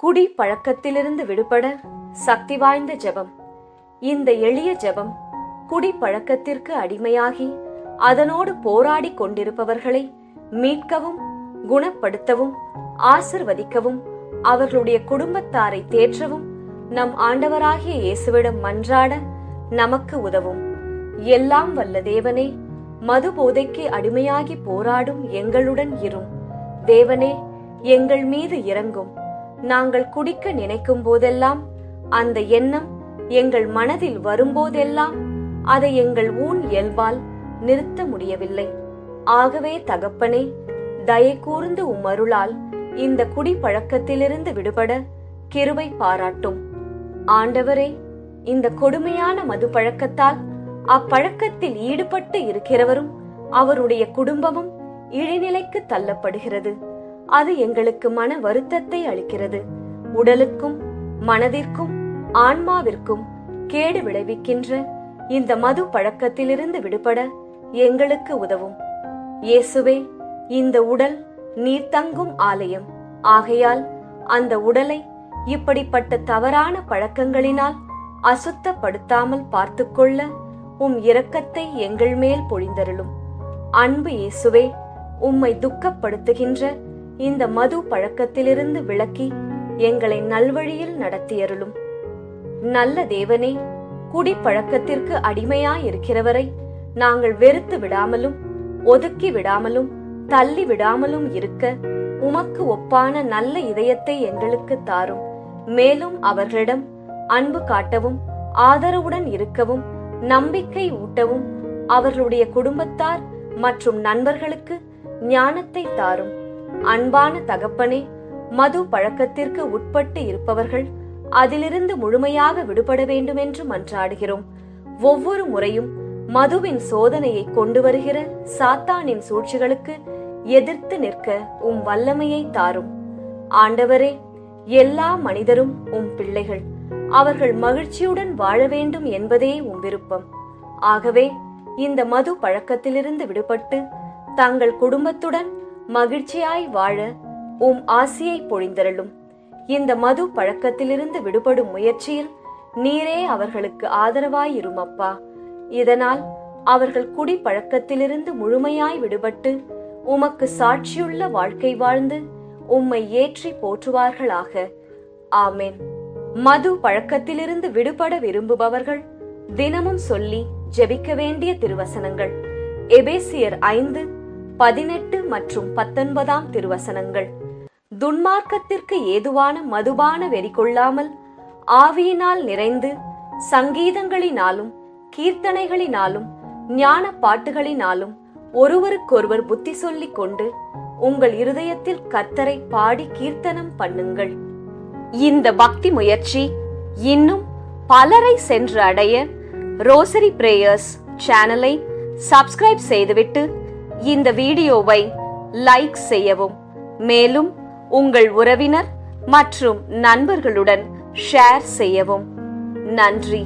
குடி பழக்கத்திலிருந்து விடுபட சக்தி வாய்ந்த ஜெபம். இந்த எளிய ஜெபம் குடி பழக்கத்திற்கு அடிமையாகி அதனோடு போராடி கொண்டிருப்பவர்களை மீட்கவும், குணப்படுத்தவும், ஆசிர்வதிக்கவும், அவர்களுடைய குடும்பத்தாரை தேற்றவும் நம் ஆண்டவராகிய இயேசுவிடம் மன்றாட நமக்கு உதவும். எல்லாம் வல்ல தேவனே, மது போதைக்கு அடிமையாகி போராடும் எங்களுடன் இரும். தேவனே, எங்கள் மீது இரங்கும். நாங்கள் குடிக்க நினைக்கும் போதெல்லாம், அந்த எண்ணம் எங்கள் மனதில் வரும்போதெல்லாம் அதை எங்கள் ஊன் இயல்பால் நிறுத்த முடியவில்லை. ஆகவே தகப்பனே, தயை கூர்ந்து உம் அருளால் இந்த குடி பழக்கத்திலிருந்து விடுபட கிருபை பாராட்டும். ஆண்டவரே, இந்த கொடுமையான மது பழக்கத்தால் அப்பழக்கத்தில் ஈடுபட்டு இருக்கிறவரும் அவருடைய குடும்பமும் இழிநிலைக்கு தள்ளப்படுகிறது. அது எங்களுக்கு மன வருத்தத்தை அளிக்கிறது. உடலுக்கும் மனதிற்கும் ஆன்மாவிற்கும் கேடு விளைவிக்கின்ற இந்த மது பழக்கத்திலிருந்து விடுபட எங்களுக்கு உதவும். இயேசுவே, இந்த உடல் நீர் தங்கும் ஆலயம். ஆகையால் அந்த உடலை இப்படிப்பட்ட தவறான பழக்கங்களினால் அசுத்தப்படுத்தாமல் பார்த்துக்கொள்ள உம் இரக்கத்தை எங்கள் மேல் பொழிந்தருளும். அன்பு இயேசுவே, உம்மை துக்கப்படுத்துகின்ற இந்த மது பழக்கத்திலிருந்து விலக்கி எங்களை நல்வழியில் நடத்தியருளும். நல்ல தேவனே, குடி பழக்கத்திற்கு அடிமையாயிருக்கிறவரை நாங்கள் வெறுத்து விடாமலும், ஒதுக்கி விடாமலும், தள்ளி விடாமலும் இருக்க உமக்கு ஒப்பான நல்ல இதயத்தை எங்களுக்கு தாரும். மேலும் அவர்களிடம் அன்பு காட்டவும், ஆதரவுடன் இருக்கவும், நம்பிக்கை ஊட்டவும், அவர்களுடைய குடும்பத்தார் மற்றும் நண்பர்களுக்கு ஞானத்தை தாரும். அன்பான தகப்பனே, மது பழக்கத்திற்கு உட்பட்டு இருப்பவர்கள் அதிலிருந்து முழுமையாக விடுபட வேண்டும் என்று மன்றாடுகிறோம். ஒவ்வொரு முறையும் மதுவின் சோதனையை கொண்டு வருகிற சாத்தானின் சூழ்ச்சிகளுக்கு எதிர்த்து நிற்க உம் வல்லமையை தாரும். ஆண்டவரே, எல்லா மனிதரும் உம் பிள்ளைகள். அவர்கள் மகிழ்ச்சியுடன் வாழ வேண்டும் என்பதே உம் விருப்பம். ஆகவே இந்த மது பழக்கத்திலிருந்து விடுபட்டு தங்கள் குடும்பத்துடன் மகிழ்ச்சியாய் வாழ உம் ஆசியை பொழிந்தருளும். இந்த மது பழக்கத்திலிருந்து விடுபடும் முயற்சியில் நீரே அவர்களுக்கு ஆதரவாயிரும் அப்பா. இதனால் அவர்கள் குடி பழக்கத்திலிருந்து முழுமையாய் விடுபட்டு உமக்கு சாட்சியுள்ள வாழ்க்கை வாழ்ந்து உம்மை ஏற்றி போற்றுவார்களாக. ஆமென். மது பழக்கத்திலிருந்து விடுபட விரும்புபவர்கள் தினமும் சொல்லி ஜெபிக்க வேண்டிய திருவசனங்கள். எபேசியர் 5:18 மற்றும் 19 திருவசனங்கள். துன்மார்க்கத்திற்கு ஏதுவான மதுபான வெறி கொள்ளாமல் ஆவியினால் நிறைந்து சங்கீதங்களினாலும் கீர்த்தனைகளினாலும் ஞான பாட்டுகளினாலும் ஒருவருக்கொருவர் புத்தி சொல்லிக் கொண்டு உங்கள் இருதயத்தில் கர்த்தரை பாடி கீர்த்தனம் பண்ணுங்கள். இந்த பக்தி முயற்சி இன்னும் பலரை சென்று அடைய ரோசரி பிரேயர்ஸ் சேனலை சப்ஸ்கிரைப் செய்துவிட்டு இந்த வீடியோவை லைக் செய்யவும். மேலும் உங்கள் உறவினர் மற்றும் நண்பர்களுடன் ஷேர் செய்யவும். நன்றி.